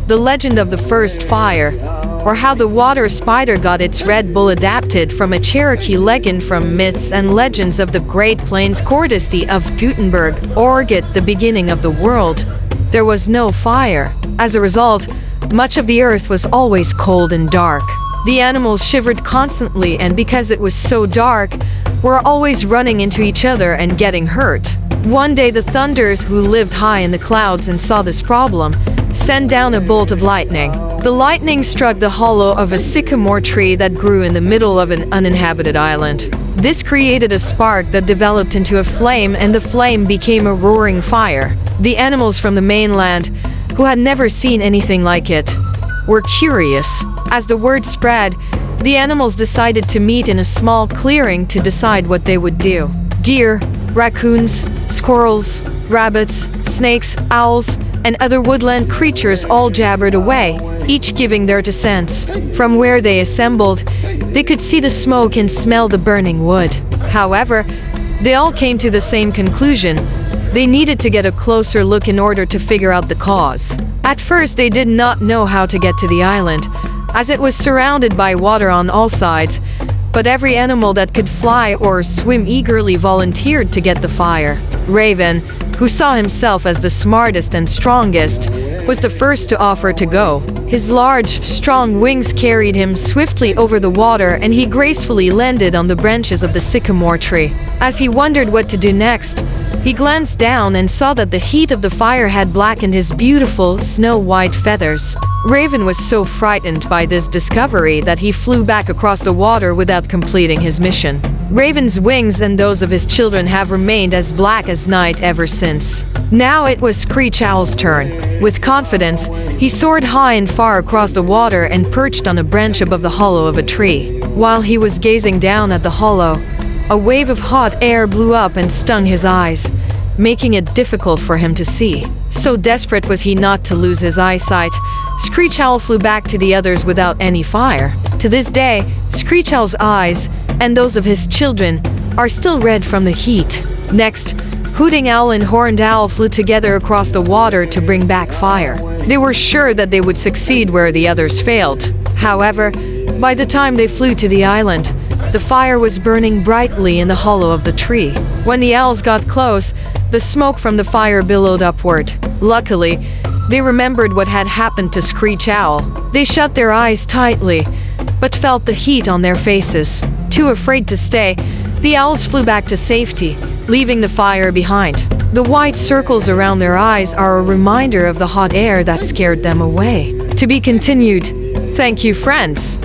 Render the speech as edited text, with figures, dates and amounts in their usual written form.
The Legend of the First Fire, or How the Water Spider Got Its Red Bull, adapted from a Cherokee legend from Myths and Legends of the Great Plains Courtesy of Gutenberg, Orget. The beginning of the world, there was no fire. As a result, much of the earth was always cold and dark. The animals shivered constantly, and because it was so dark, were always running into each other and getting hurt. One day the Thunders, who lived high in the clouds and saw this problem, sent down a bolt of lightning. The lightning struck the hollow of a sycamore tree that grew in the middle of an uninhabited island. This created a spark that developed into a flame, and the flame became a roaring fire. The animals from the mainland, who had never seen anything like it, were curious. As the word spread, the animals decided to meet in a small clearing to decide what they would do. Deer, raccoons, squirrels, rabbits, snakes, owls, and other woodland creatures all jabbered away, each giving their 2 cents. From where they assembled, they could see the smoke and smell the burning wood. However, they all came to the same conclusion: they needed to get a closer look in order to figure out the cause. At first, they did not know how to get to the island, as it was surrounded by water on all sides, but every animal that could fly or swim eagerly volunteered to get the fire. Raven, who saw himself as the smartest and strongest, was the first to offer to go. His large, strong wings carried him swiftly over the water, and he gracefully landed on the branches of the sycamore tree. As he wondered what to do next, he glanced down and saw that the heat of the fire had blackened his beautiful, snow-white feathers. Raven was so frightened by this discovery that he flew back across the water without completing his mission. Raven's wings and those of his children have remained as black as night ever since. Now it was Screech Owl's turn. With confidence, he soared high and far across the water and perched on a branch above the hollow of a tree. While he was gazing down at the hollow, a wave of hot air blew up and stung his eyes, making it difficult for him to see. So desperate was he not to lose his eyesight, Screech Owl flew back to the others without any fire. To this day, Screech Owl's eyes, and those of his children, are still red from the heat. Next, Hooting Owl and Horned Owl flew together across the water to bring back fire. They were sure that they would succeed where the others failed. However, by the time they flew to the island, the fire was burning brightly in the hollow of the tree. When the owls got close, the smoke from the fire billowed upward. Luckily, they remembered what had happened to Screech Owl. They shut their eyes tightly, but felt the heat on their faces. Too afraid to stay, the owls flew back to safety, leaving the fire behind. The white circles around their eyes are a reminder of the hot air that scared them away. To be continued. Thank you, friends.